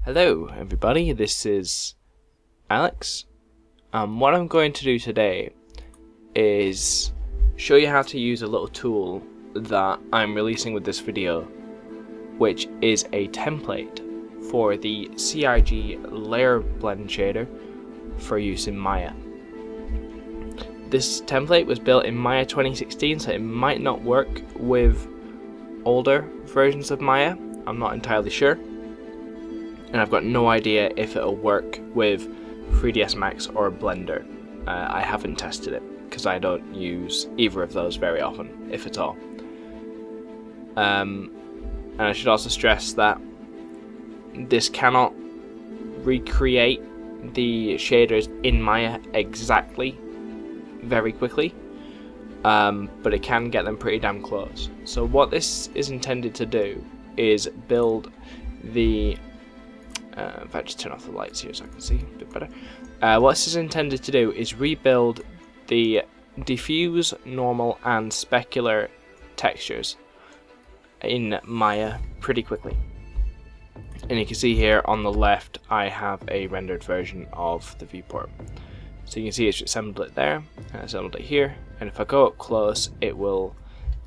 Hello everybody, this is Alex. What I'm going to do today is show you how to use a little tool that I'm releasing with this video, which is a template for the CRG LayerBlend shader for use in Maya. This template was built in Maya 2016, so it might not work with older versions of Maya. I'm not entirely sure. And I've got no idea if it'll work with 3ds Max or Blender. I haven't tested it because I don't use either of those very often, if at all. And I should also stress that this cannot recreate the shaders in Maya exactly very quickly, but it can get them pretty damn close. So what this is intended to do is build the if I just turn off the lights here so I can see a bit better. What this is intended to do is rebuild the diffuse, normal and specular textures in Maya pretty quickly. And you can see here on the left I have a rendered version of the viewport. So you can see it's assembled it there, and assembled it here, and if I go up close it will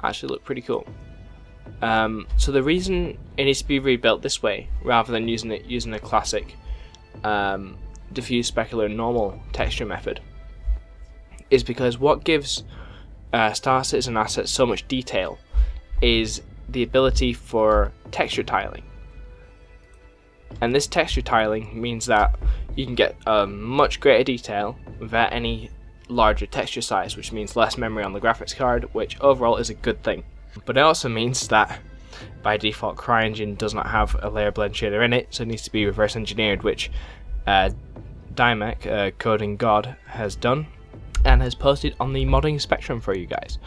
actually look pretty cool. So the reason it needs to be rebuilt this way rather than using a classic diffuse, specular, normal texture method is because what gives star citizen assets so much detail is the ability for texture tiling. And this texture tiling means that you can get much greater detail without any larger texture size, which means less memory on the graphics card, which overall is a good thing. But it also means that by default Cryengine does not have a LayerBlend shader in it, so it needs to be reverse engineered, which Dymac, coding god, has done and has posted on the modding spectrum for you guys.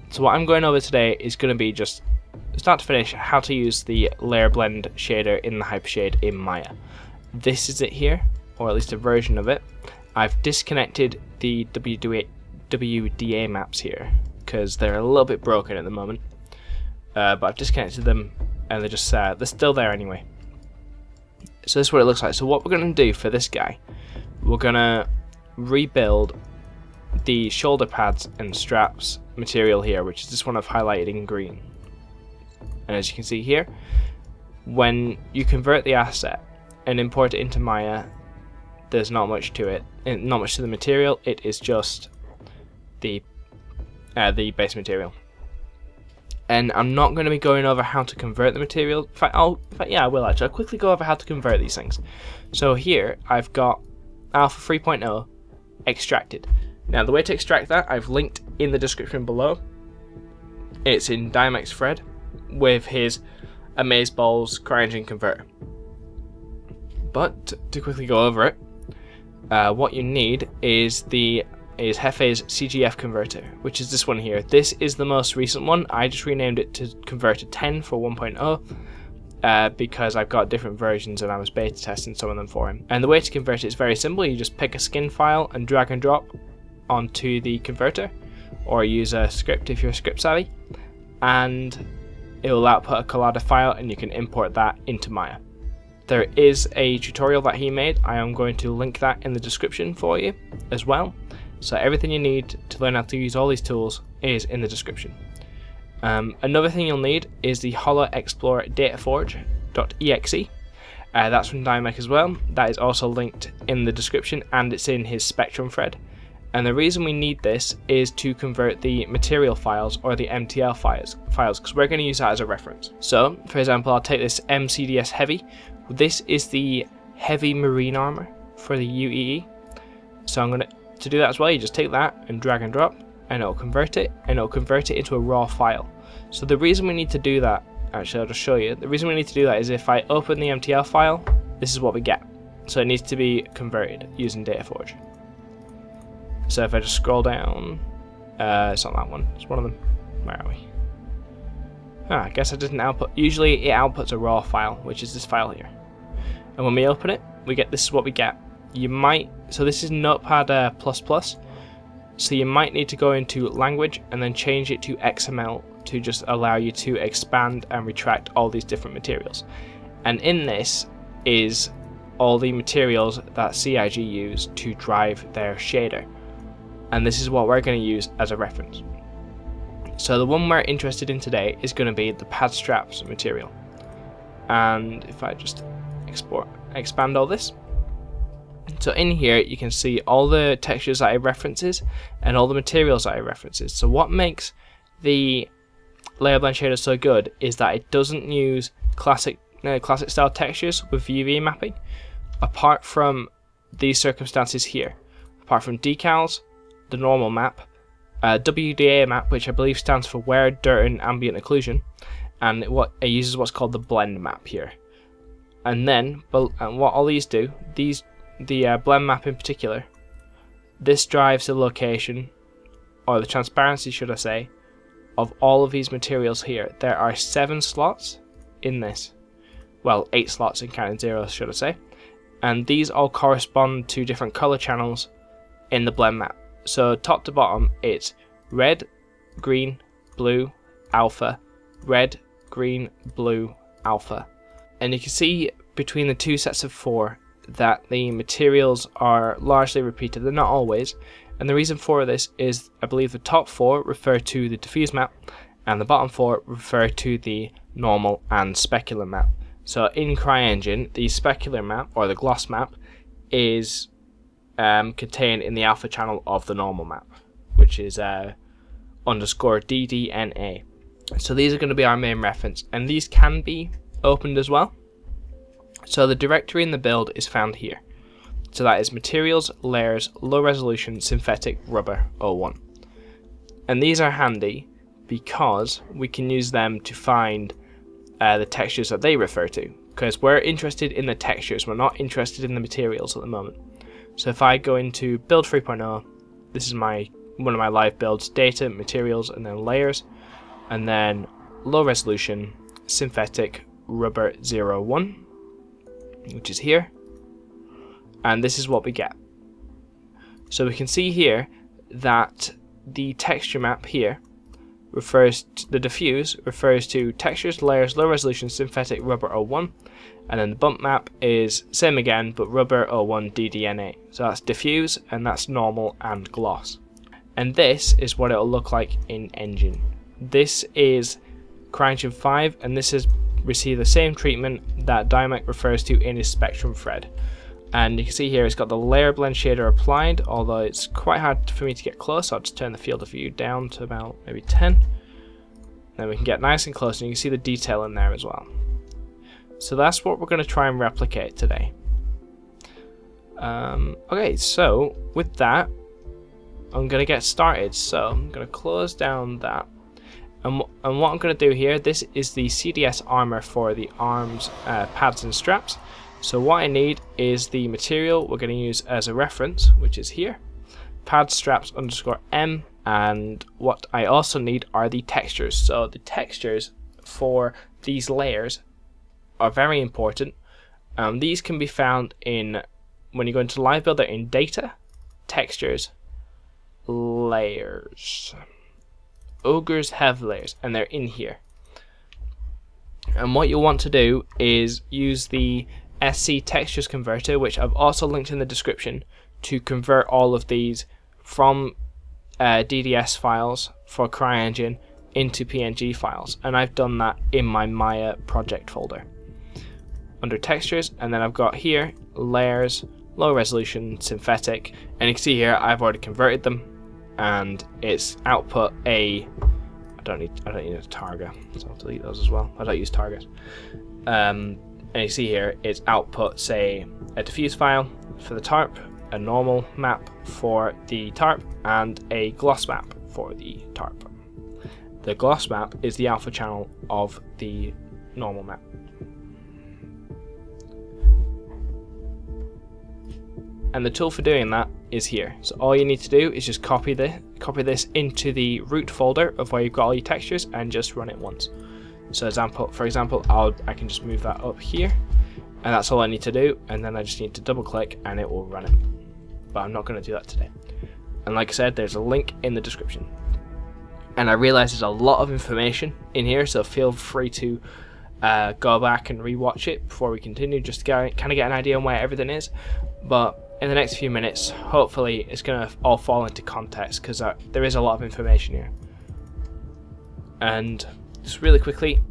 So what I'm going over today is going to be just start to finish how to use the LayerBlend shader in the Hypershade in Maya. This is it here, or at least a version of it. I've disconnected the WDA maps here because they're a little bit broken at the moment, but I've disconnected them and they're just they're still there anyway. So this is what it looks like. So what we're going to do for this guy, we're going to rebuild the shoulder pads and straps material here, which is this one I've highlighted in green. And as you can see here, when you convert the asset and import it into Maya, there's not much to it, not much to the material. It is just the base material. And I'm not going to be going over how to convert the material. In fact, yeah, I will actually. I'll quickly go over how to convert these things. So here I've got Alpha 3.0 extracted. Now the way to extract that I've linked in the description below. It's in Dymac's thread with his Amazeballs Cryengine converter. But to quickly go over it, what you need is Hefe's CGF converter, which is this one here. This is the most recent one. I just renamed it to Converter 10 for 1.0 because I've got different versions and I was beta testing some of them for him. And the way to convert it is very simple. You just pick a skin file and drag and drop onto the converter, or use a script if you're script savvy, and it will output a collada file and you can import that into Maya. There is a tutorial that he made. I am going to link that in the description for you as well. So everything you need to learn how to use all these tools is in the description. Another thing you'll need is the HoloExplore dataforge.exe. That's from Dymac as well. That is also linked in the description and it's in his Spectrum thread. And the reason we need this is to convert the material files or the MTL files because we're going to use that as a reference. So for example, I'll take this MCDS Heavy. This is the heavy marine armor for the UEE. So I'm going to do that as well. You just take that and drag and drop and it'll convert it, and it'll convert it into a raw file. So the reason we need to do that, actually I'll just show you, the reason we need to do that is if I open the MTL file, this is what we get. So it needs to be converted using Dataforge. So if I just scroll down, it's not that one, it's one of them. Where are we? I guess I didn't output. Usually it outputs a raw file, which is this file here. And when we open it, this is what we get. You might, so this is Notepad++, so you might need to go into language and then change it to XML to just allow you to expand and retract all these different materials. And in this, is all the materials that CIG use to drive their shader, and this is what we're going to use as a reference. So the one we're interested in today is going to be the pad straps material, and if I just expand all this, so in here you can see all the textures that it references and all the materials that it references. So what makes the LayerBlend shader so good is that it doesn't use classic style textures with UV mapping, apart from these circumstances here. Apart from decals, the normal map, WDA map, which I believe stands for wear, dirt and ambient occlusion, and it uses what's called the blend map here. And then what all these do, the blend map in particular, this drives the location, or the transparency should I say, of all of these materials here. There are 7 slots in this, well 8 slots in counting zeros should I say, and these all correspond to different color channels in the blend map. So top to bottom it's red, green, blue, alpha, red, green, blue, alpha, and you can see between the 2 sets of 4 that the materials are largely repeated. They're not always, and the reason for this is I believe the top 4 refer to the diffuse map and the bottom 4 refer to the normal and specular map. So in Cryengine, the specular map or the gloss map is contained in the alpha channel of the normal map, which is underscore DDNA. So these are going to be our main reference, and these can be opened as well. So the directory in the build is found here. So that is materials, layers, low resolution, synthetic, rubber, 01. And these are handy because we can use them to find the textures that they refer to, because we're interested in the textures, we're not interested in the materials at the moment. So if I go into build 3.0, this is one of my live builds, data, materials, and then layers, and then low resolution, synthetic, rubber 01, which is here, and this is what we get. So we can see here that the texture map here refers to the diffuse, refers to textures, layers, low resolution, synthetic, rubber 01, and then the bump map is same again but rubber 01 DDNA. So that's diffuse and that's normal and gloss. And this is what it'll look like in Engine. This is Cryengine 5, and this has received the same treatment that Dynamic refers to in his Spectrum thread. And you can see here it's got the LayerBlend shader applied, although it's quite hard for me to get close. I'll just turn the field of view down to about maybe 10. Then we can get nice and close, and you can see the detail in there as well. So that's what we're going to try and replicate today. Okay, so with that, I'm going to get started. So I'm going to close down that. And what I'm going to do here, this is the CDS armor for the arms, pads and straps. So what I need is the material we're going to use as a reference, which is here, pad straps underscore M, and what I also need are the textures. So the textures for these layers are very important. These can be found in, when you go into Live Builder, in Data, Textures, Layers. Ogres have layers, and they're in here. And what you'll want to do is use the SC textures converter, which I've also linked in the description, to convert all of these from DDS files for Cryengine into PNG files, and I've done that in my Maya project folder under textures. And then I've got here layers, low resolution, synthetic, and you can see here I've already converted them, and it's output a I don't need a target, so I'll delete those as well. I don't use targets. And you see here it's output, say, a diffuse file for the tarp, a normal map for the tarp, and a gloss map for the tarp. The gloss map is the alpha channel of the normal map. And the tool for doing that is here. So all you need to do is just copy this into the root folder of where you've got all your textures and just run it once. So for example, I can just move that up here, and that's all I need to do, and then I just need to double click and it will run it. But I'm not going to do that today. And like I said, there's a link in the description. And I realize there's a lot of information in here, so feel free to go back and rewatch it before we continue, just to kind of get an idea on where everything is. But in the next few minutes, hopefully it's going to all fall into context, because there is a lot of information here. And just really quickly,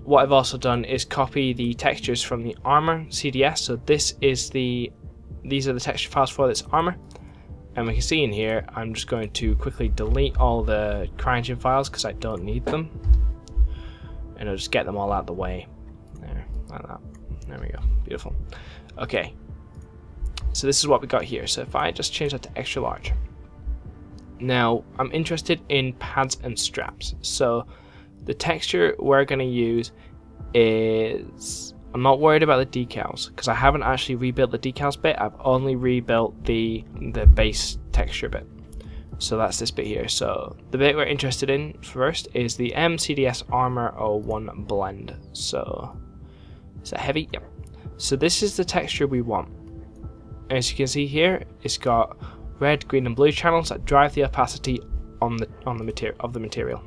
what I've also done is copy the textures from the armor CDS. So these are the texture files for this armor. And we can see in here, I'm just going to quickly delete all the Cryengine files because I don't need them. And I'll just get them all out of the way. There, like that. There we go. Beautiful. Okay. So this is what we got here. So if I just change that to extra large. Now, I'm interested in pads and straps. So the texture we're going to use is... I'm not worried about the decals because I haven't actually rebuilt the decals bit. I've only rebuilt the base texture bit. So that's this bit here. So the bit we're interested in first is the MCDS Armor 01 blend. So is that heavy? Yep. So this is the texture we want. As you can see here, it's got red, green, and blue channels that drive the opacity on the material.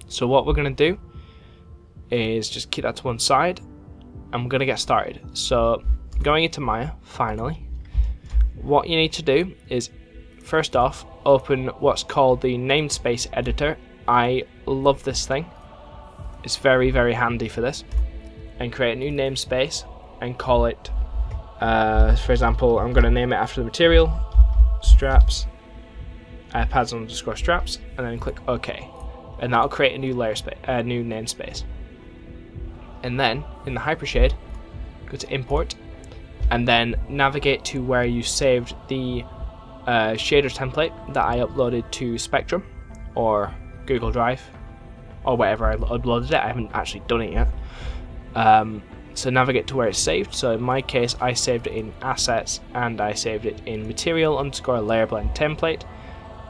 So what we're gonna do is just keep that to one side. And we're going to get started. So going into Maya, finally, what you need to do is first off open what's called the namespace editor. I love this thing. It's very, very handy for this. And create a new namespace and call it, for example, I'm going to name it after the material, straps, pads underscore straps, and then click OK. And that'll create a new new namespace. And then in the hypershade, go to import, and then navigate to where you saved the shader template that I uploaded to Spectrum or Google Drive or wherever I uploaded it. I haven't actually done it yet. So navigate to where it's saved. So in my case, I saved it in assets and I saved it in material underscore LayerBlend template.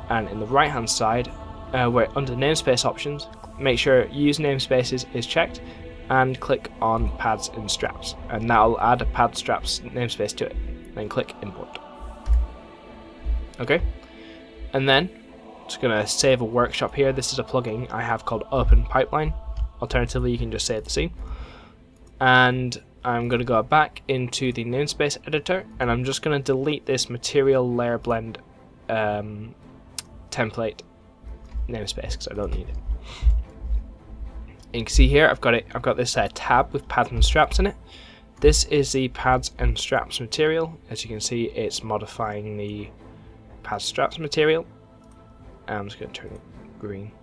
And in the right hand side, where under namespace options, make sure use namespaces is checked. And click on pads and straps, and that'll add a pad straps namespace to it. Then click import. Okay, and then just gonna save a workshop here. This is a plugin I have called Open Pipeline. Alternatively, you can just save the scene. And I'm gonna go back into the namespace editor, and I'm just gonna delete this material LayerBlend template namespace because I don't need it. You can see here I've got this tab with pads and straps in it. This is the pads and straps material. As you can see, it's modifying the pads straps material. I'm just going to turn it green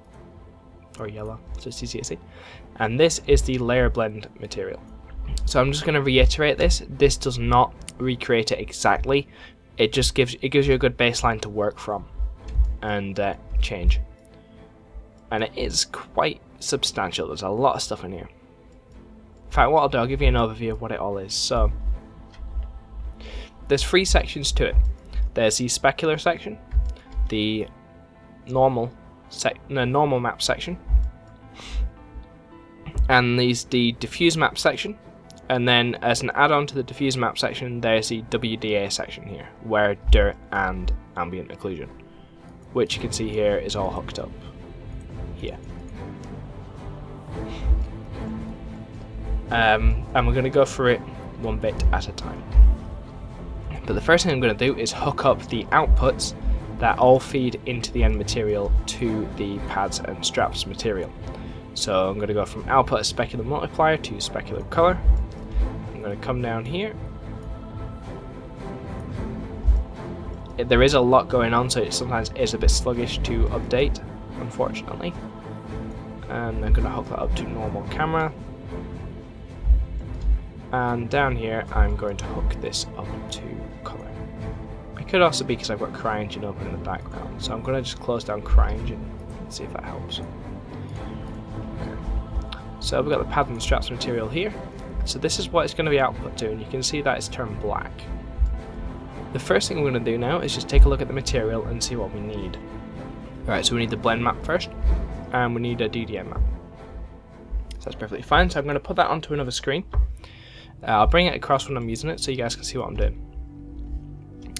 or yellow so it's easy to see. And this is the LayerBlend material. So I'm just going to reiterate this. This does not recreate it exactly. It just gives you a good baseline to work from and change. And it is quite substantial. There's a lot of stuff in here. In fact, what I'll do, I'll give you an overview of what it all is. So there's 3 sections to it. There's the specular section, the normal map section, and there's the diffuse map section. And then as an add-on to the diffuse map section, there's the WDA section here, where dirt and ambient occlusion, which you can see here is all hooked up here. And we're going to go through it one bit at a time. But the first thing I'm going to do is hook up the outputs that all feed into the end material to the pads and straps material. So I'm going to go from output specular multiplier to specular color. I'm going to come down here. There is a lot going on, so it sometimes is a bit sluggish to update, unfortunately. And I'm going to hook that up to normal camera. And down here I'm going to hook this up to color. It could also be because I've got Cryengine open in the background, so I'm going to just close down Cryengine and see if that helps. Okay. So we've got the pad and straps material here. So this is what it's going to be output to, and you can see that it's turned black. The first thing we're going to do now is just take a look at the material and see what we need. Alright, so we need the blend map first, and we need a DDM map. So that's perfectly fine, so I'm going to put that onto another screen. I'll bring it across when I'm using it so you guys can see what I'm doing.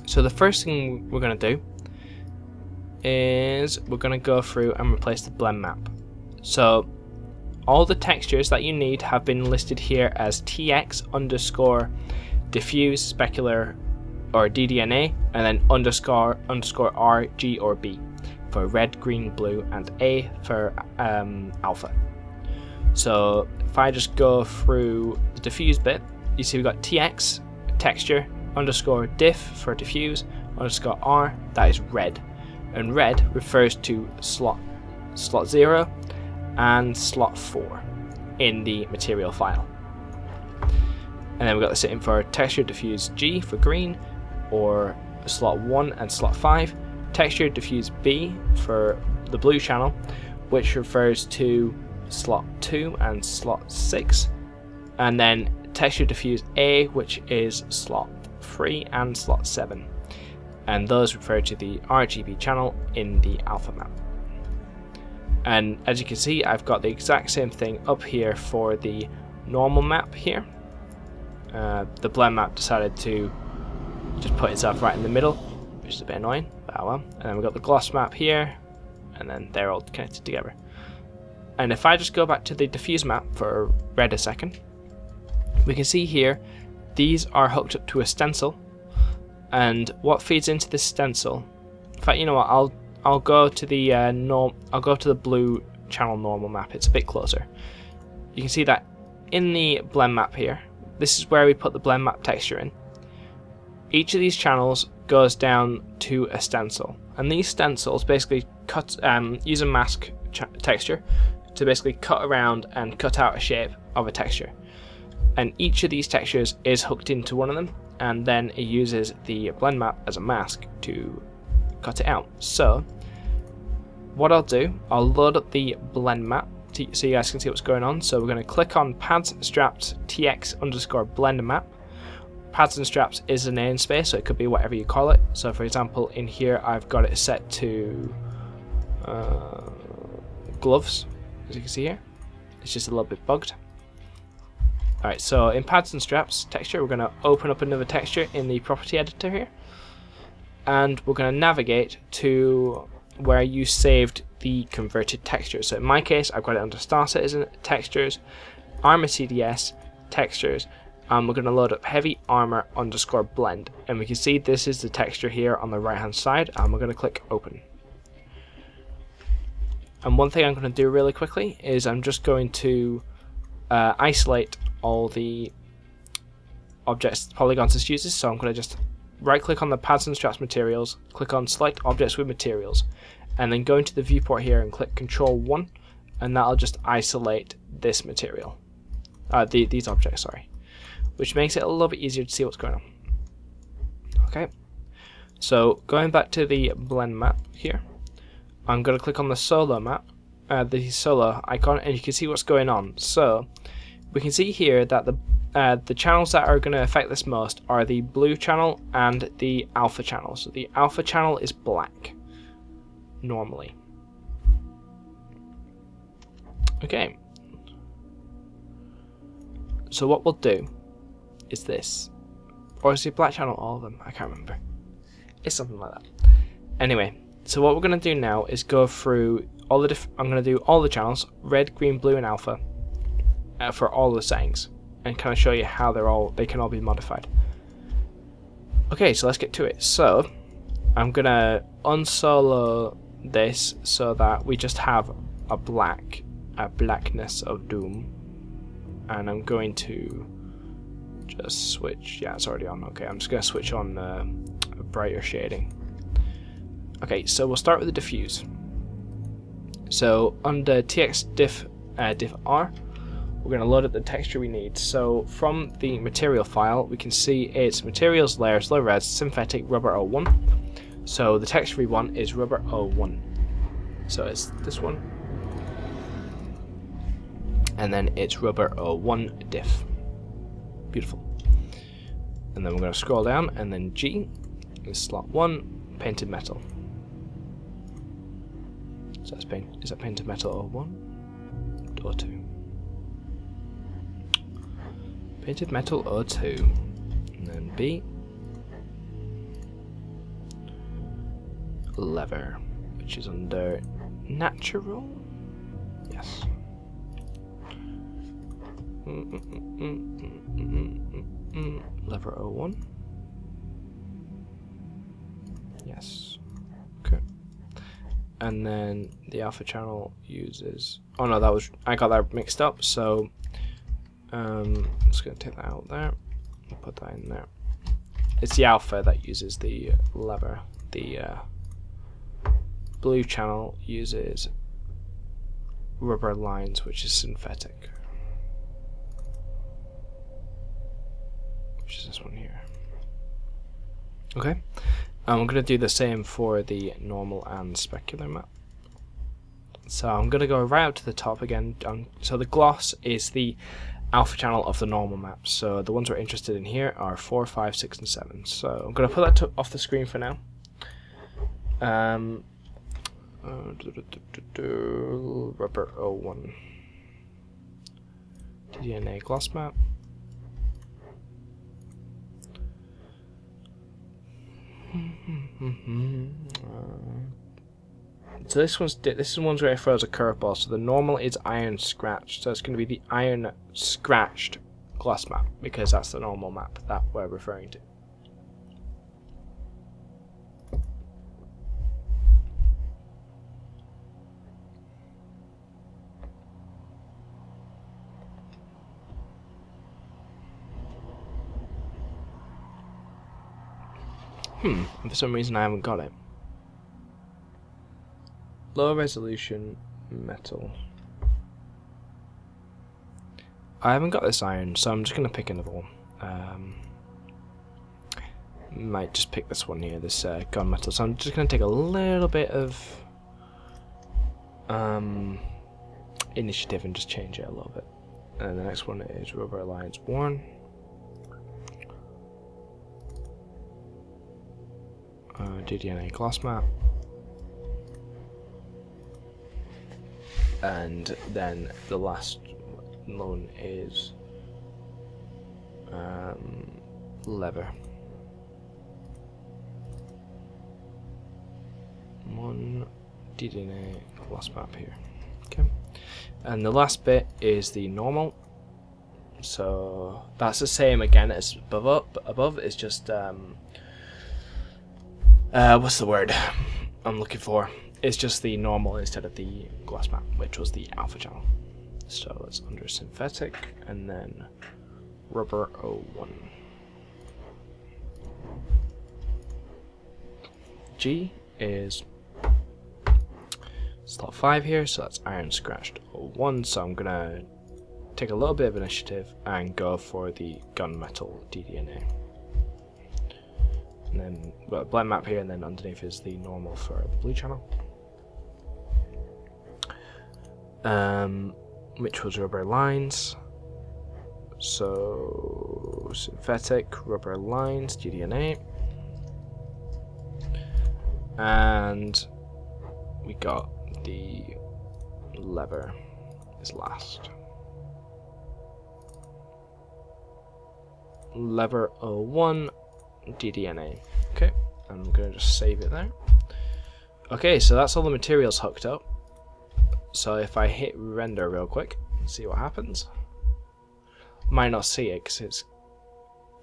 So the first thing we're going to do is we're going to go through and replace the blend map. So all the textures that you need have been listed here as TX underscore diffuse specular or DDNA, and then underscore R, G, or B for red, green, blue, and A for alpha. So if I just go through the diffuse bit, you see we've got TX texture underscore diff for diffuse underscore R, that is red, and red refers to slot 0 and slot 4 in the material file. And then we've got the setting for texture diffuse G for green, or slot 1 and slot 5, texture diffuse B for the blue channel, which refers to slot 2 and slot 6, and then texture diffuse A, which is slot 3 and slot 7, and those refer to the RGB channel in the alpha map. And as you can see, I've got the exact same thing up here for the normal map here. The blend map decided to just put itself right in the middle, which is a bit annoying, but oh well. And then we've got the gloss map here, and then they're all connected together. And if I just go back to the diffuse map for red a second, we can see here these are hooked up to a stencil, and what feeds into this stencil, in fact, you know what, I'll go to the I'll go to the blue channel normal map. It's a bit closer. You can see that in the blend map here, this is where we put the blend map texture in. Each of these channels goes down to a stencil, and these stencils basically use a mask texture to basically cut around and cut out a shape of a texture. And each of these textures is hooked into one of them, and then it uses the blend map as a mask to cut it out. So what I'll do, I'll load up the blend map so you guys can see what's going on. So we're going to click on pads straps tx underscore blend map. Pads and straps is a namespace, so it could be whatever you call it. So for example, in here I've got it set to gloves, as you can see here. It's just a little bit bugged. Alright, so in pads and straps texture, we're going to open up another texture in the property editor here, and we're going to navigate to where you saved the converted texture. So in my case, I've got it under Star Citizen, textures, armor CDS, textures, and we're going to load up heavy armor underscore blend, and we can see this is the texture here on the right hand side, and we're going to click open. And one thing I'm going to do really quickly is I'm just going to isolate all the objects polygons this uses. So I'm going to just right click on the pads and straps materials, click on select objects with materials, and then go into the viewport here and click Control 1, and that'll just isolate this material, these objects, sorry, which makes it a little bit easier to see what's going on. Okay, so going back to the blend map here, I'm going to click on the solo map, the solo icon, and you can see what's going on. So we can see here that the channels that are going to affect this most are the blue channel and the alpha channel. So the alpha channel is black normally. Okay, so what we'll do is this, or is it black channel, all of them? I can't remember. It's something like that. Anyway, so what we're going to do now is go through all the I'm going to do all the channels, red, green, blue, and alpha, for all the settings, and kind of show you how they can all be modified. Okay, so let's get to it. So I'm going to unsolo this so that we just have a blackness of doom, and I'm going to just switch. Yeah, it's already on. Okay, I'm just going to switch on a brighter shading. Okay, so we'll start with the diffuse. So under tx diff R, we're going to load up the texture we need. So from the material file, we can see it's materials, layers, low res, synthetic, rubber 01. So the texture we want is rubber 01. So it's this one, and then it's rubber 01 diff. Beautiful. And then we're going to scroll down, and then G is slot 1, painted metal. So that's is that painted metal 01 or 2? Painted metal 02, and then B, leather, which is under natural. Yes. Lever 01. Yes. Okay. And then the alpha channel uses. Oh no, that was, I got that mixed up. So I'm just gonna take that out there. Put that in there. It's the alpha that uses the lever. The blue channel uses rubber lines, which is synthetic, which is this one here. Okay, I'm going to do the same for the normal and specular map. So I'm going to go right up to the top again. So the gloss is the alpha channel of the normal map. So the ones we're interested in here are 4, 5, 6, and 7. So I'm going to put that off the screen for now. Rubber 01. DNA gloss map. So this is one's where it throws a curveball. So the normal is iron scratched. So it's going to be the iron scratched gloss map because that's the normal map that we're referring to. For some reason I haven't got it. Low resolution metal. I haven't got this iron, so I'm just going to pick another one. Might just pick this one here, this gunmetal. So I'm just going to take a little bit of initiative and just change it a little bit. And the next one is Rubber Alliance 1. DDNA gloss map. And then the last one is lever. 1 DDNA gloss map here. Okay. And the last bit is the normal. So that's the same again as above. It's just what's the word I'm looking for? It's just the normal instead of the gloss map, which was the alpha channel. So it's under synthetic and then rubber 01. G is slot 5 here, so that's iron scratched 01. So I'm gonna take a little bit of initiative and go for the gunmetal DDNA. And then we've got a blend map here, and then underneath is the normal for the blue channel. Which was rubber lines. So synthetic rubber lines, DDNA. And we got the lever is last. Lever 01 DDNA. Okay, I'm gonna just save it there. Okay, so that's all the materials hooked up. So if I hit render real quick and see what happens, might not see it because it's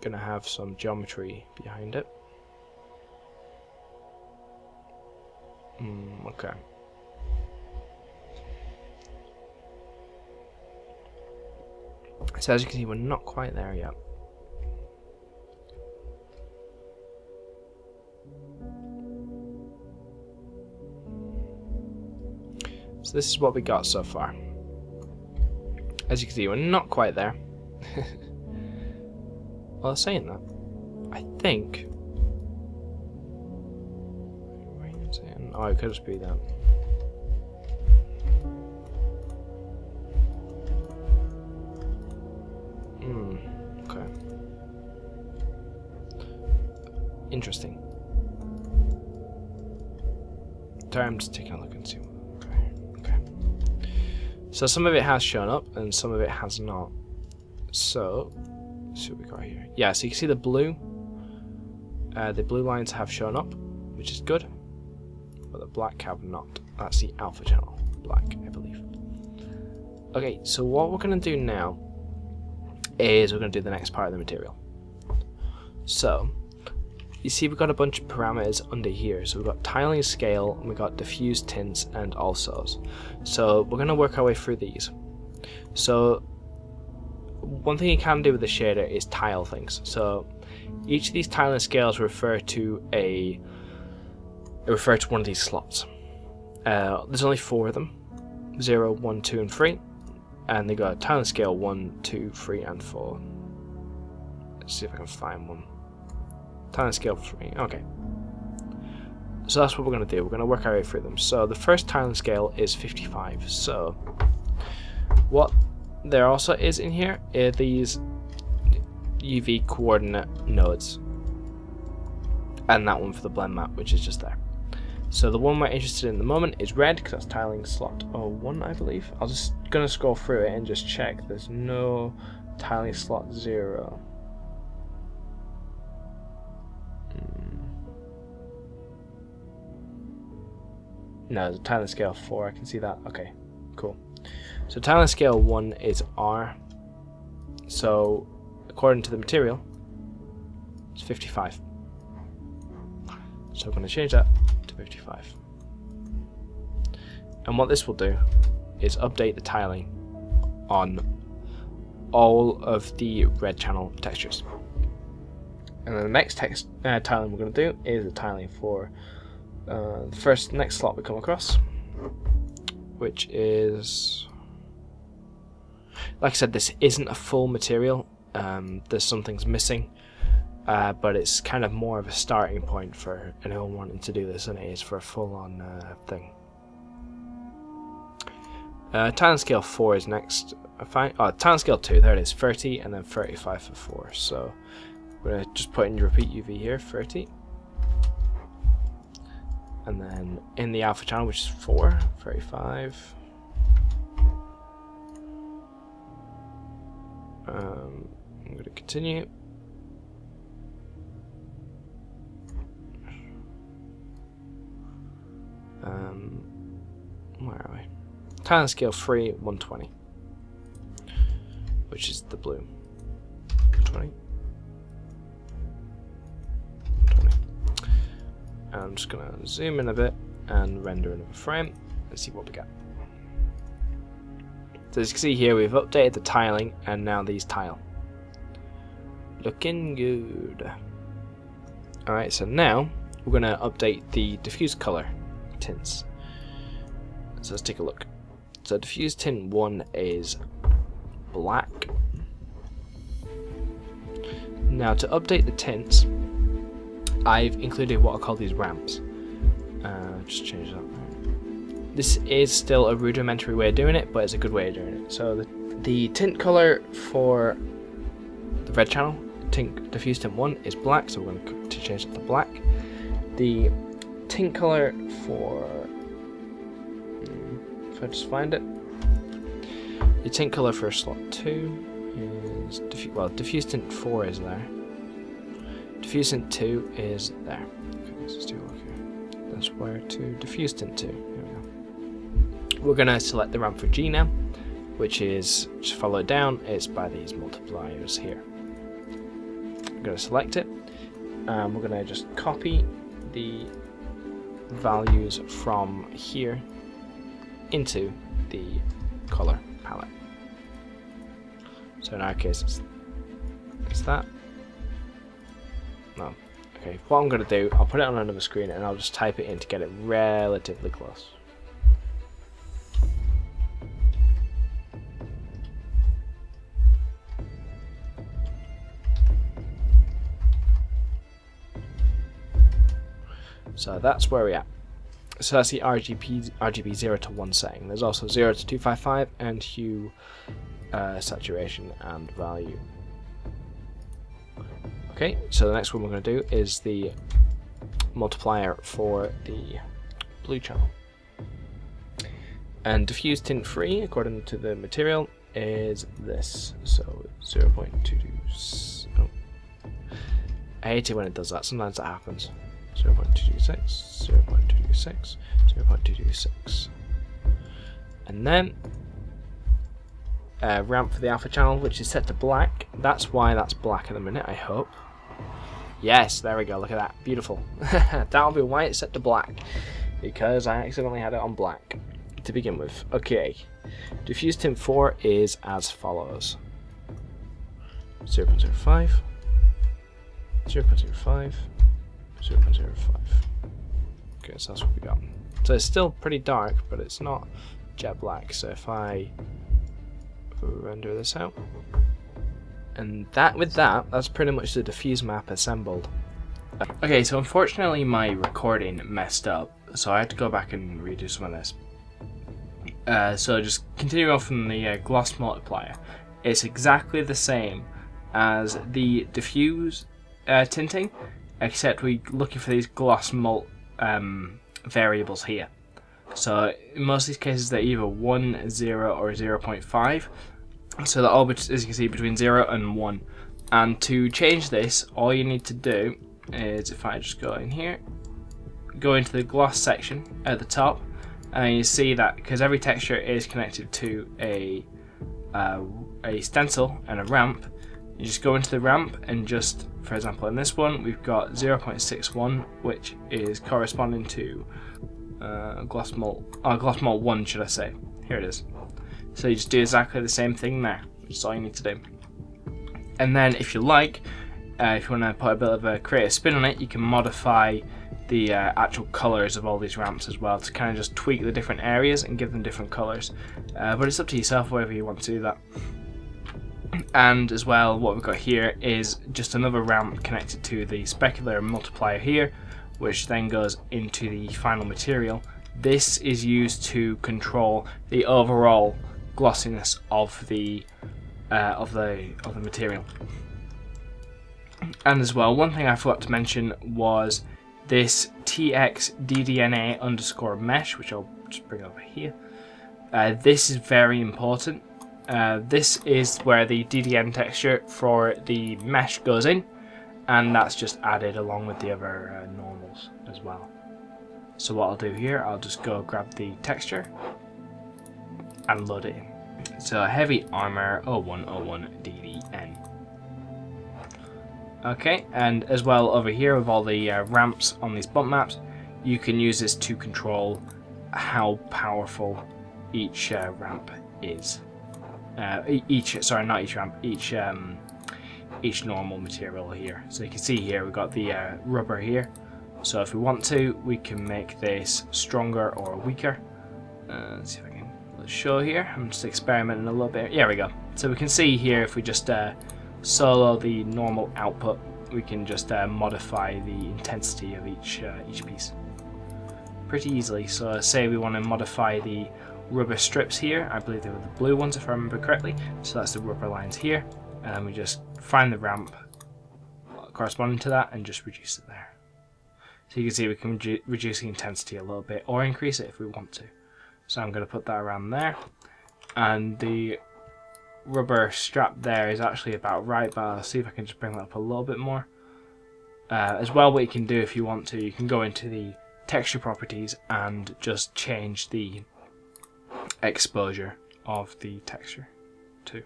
gonna have some geometry behind it. Okay. So as you can see, we're not quite there yet. So this is what we got so far. As you can see, we're not quite there. Well, saying that, I think... Oh, it could just be that. Okay. Interesting. Sorry, I'm just taking a look and see. Okay. So some of it has shown up and some of it has not. So, let's see what we got here. Yeah, so you can see the blue lines have shown up, which is good. But the black have not. That's the alpha channel black, I believe. Okay, so what we're gonna do now is we're going to do the next part of the material. So you see we've got a bunch of parameters under here. So we've got tiling scale, and we've got diffuse tints and alsos. So we're going to work our way through these. So one thing you can do with the shader is tile things. So each of these tiling scales refer to one of these slots. There's only 4 of them: 0, 1, 2, and 3, and they got a tiling scale 1, 2, 3, and 4. Let's see if I can find one. Tiling scale 3. Okay. So that's what we're going to do. We're going to work our way through them. So the first tiling scale is 55. So what there also is in here are these UV coordinate nodes, and that one for the blend map, which is just there. So the one we're interested in at the moment is red, because that's tiling slot 01, I believe. I'm just going to scroll through it and just check. There's no tiling slot 0. No, there's a tiling scale 4, I can see that. Okay, cool. So tiling scale 1 is R. So according to the material, it's 55. So we're going to change that to 55. And what this will do is update the tiling on all of the red channel textures. And then the next tiling we're going to do is the tiling for the next slot we come across, which is, like I said, this isn't a full material. There's some things missing, but it's kind of more of a starting point for anyone wanting to do this than it is for a full-on thing. Tiling scale 4 is next. Tiling scale 2, there it is, 30, and then 35 for 4. So we're going to just put in repeat UV here, 30. And then in the alpha channel, which is 4, 35. I'm going to continue. Where are we? Tiling scale 3, 120, which is the blue. 20. And I'm just going to zoom in a bit and render another frame and see what we got. So as you can see here, we've updated the tiling, and now these tile. Looking good. Alright, so now we're going to update the diffuse color tints. So let's take a look. So diffuse tint 1 is black. Now to update the tints, I've included what I call these ramps. Just change that. This is still a rudimentary way of doing it, but it's a good way of doing it. So the tint color for the red channel, diffuse tint 1, is black, so we're going to change it to black. The tint color for, if I just find it, the tint color for slot 2 is, diffuse tint 4 is there. Diffuse tint 2 is there. Okay, let's just do a look here. That's where to diffuse tint 2. Here we go. We're going to select the ramp for G now, which is, just follow it down, it's by these multipliers here. I'm going to select it, and we're going to just copy the values from here into the color palette. So in our case, it's that. No. Okay, what I'm going to do, I'll put it on another screen and I'll just type it in to get it relatively close. So that's where we're at. So that's the RGB 0 to 1 setting. There's also 0 to 255 and hue, saturation and value. Okay, so the next one we're going to do is the multiplier for the blue channel. And diffuse tint 3, according to the material, is this. So 0.22. Oh. I hate it when it does that. Sometimes that happens. 0.226, 0.226, 0.226. And then ramp for the alpha channel, which is set to black. That's why that's black at the minute, I hope. Yes, there we go, look at that, beautiful. That'll be why it's set to black, because I accidentally had it on black to begin with. Okay, diffuse tint 4 is as follows. 0.05, 0.05, 0.05. Okay, so that's what we got. So it's still pretty dark, but it's not jet black. So if I render this out, and that's pretty much the diffuse map assembled. Okay, so unfortunately my recording messed up, so I had to go back and redo some of this. So just continue on from the gloss multiplier. It's exactly the same as the diffuse tinting, except we're looking for these gloss variables here. So in most of these cases they're either 1, 0 or 0.5. So they're all, as you can see, between 0 and 1. And to change this, all you need to do is, if I just go in here, go into the gloss section at the top, and you see that because every texture is connected to a stencil and a ramp, you just go into the ramp and just, for example, in this one we've got 0.61, which is corresponding to gloss mult 1, should I say. Here it is. So you just do exactly the same thing there. That's all you need to do. And then if you like, if you want to put a bit of a creative spin on it, you can modify the actual colours of all these ramps as well, to kind of just tweak the different areas and give them different colours. But it's up to yourself whether you want to do that. And as well, what we've got here is just another ramp connected to the specular multiplier here, which then goes into the final material. This is used to control the overall glossiness of the material. And as well, one thing I forgot to mention was this txddna_mesh, which I'll just bring over here. This is very important. This is where the DDN texture for the mesh goes in, and that's just added along with the other normals as well. So what I'll do here, I'll just go grab the texture and load it in. So heavy armor 0101 DDN. Okay, and as well over here with all the ramps on these bump maps, you can use this to control how powerful each ramp is. Each normal material here. So you can see here we've got the rubber here. So if we want to, we can make this stronger or weaker. Let's see if I can show here. I'm just experimenting a little bit. There we go. So we can see here if we just solo the normal output, we can just modify the intensity of each piece pretty easily. So say we want to modify the rubber strips here. I believe they were the blue ones if I remember correctly. So that's the rubber lines here, and then we just find the ramp corresponding to that and just reduce it there. So you can see we can reduce the intensity a little bit or increase it if we want to. So I'm going to put that around there, and the rubber strap there is actually about right, but I'll see if I can just bring that up a little bit more. As well, what you can do if you want to, you can go into the texture properties and just change the exposure of the texture too.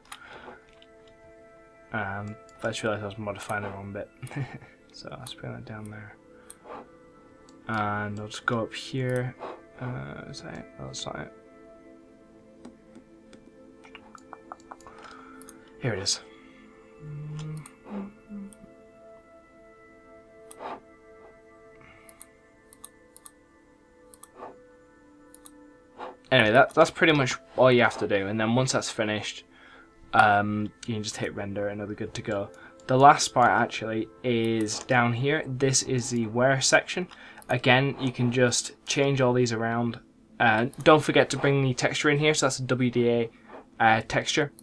I just realised I was modifying the wrong bit. So I'll just bring that down there, and I'll just go up here. Is that it? Oh, that's not it. Here it is. Anyway, that's pretty much all you have to do, and then once that's finished, you can just hit render and it'll be good to go. The last part actually is down here. This is the where section. Again, you can just change all these around. Don't forget to bring the texture in here, so that's a WDA texture.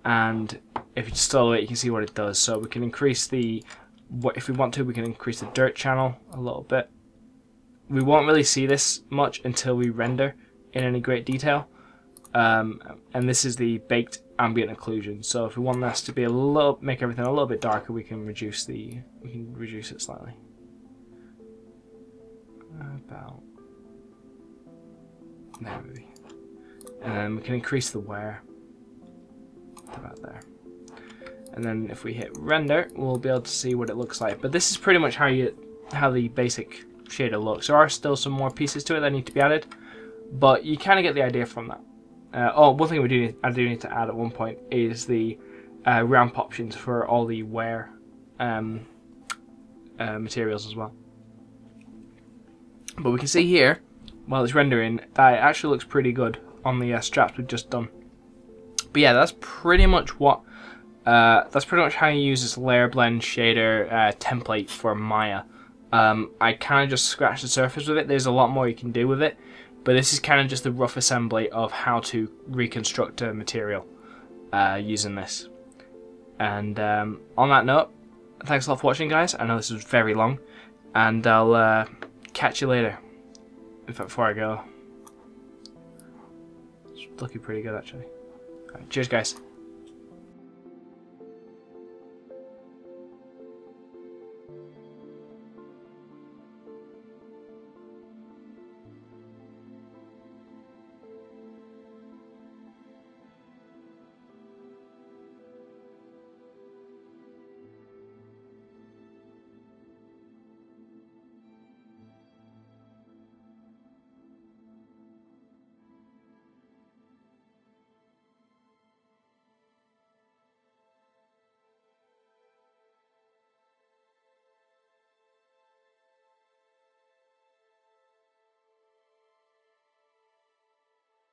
And if you just solo it, you can see what it does. So we can increase if we want to, we can increase the dirt channel a little bit. We won't really see this much until we render in any great detail. And this is the baked ambient occlusion. So if we want this to be make everything a little bit darker, we can reduce it slightly. About there, maybe. And then we can increase the wear. about there. And then if we hit render, we'll be able to see what it looks like. But this is pretty much how the basic shader looks. There are still some more pieces to it that need to be added, but you kind of get the idea from that. One thing I do need to add at one point is the ramp options for all the wear materials as well. But we can see here, while it's rendering, that it actually looks pretty good on the straps we've just done. But yeah, that's pretty much what. That's pretty much how you use this LayerBlend shader template for Maya. I kind of just scratched the surface with it. There's a lot more you can do with it, but this is kind of just the rough assembly of how to reconstruct a material using this. And on that note, thanks a lot for watching, guys. I know this was very long, and I'll catch you later. In fact, before I go, it's looking pretty good actually. All right, cheers, guys.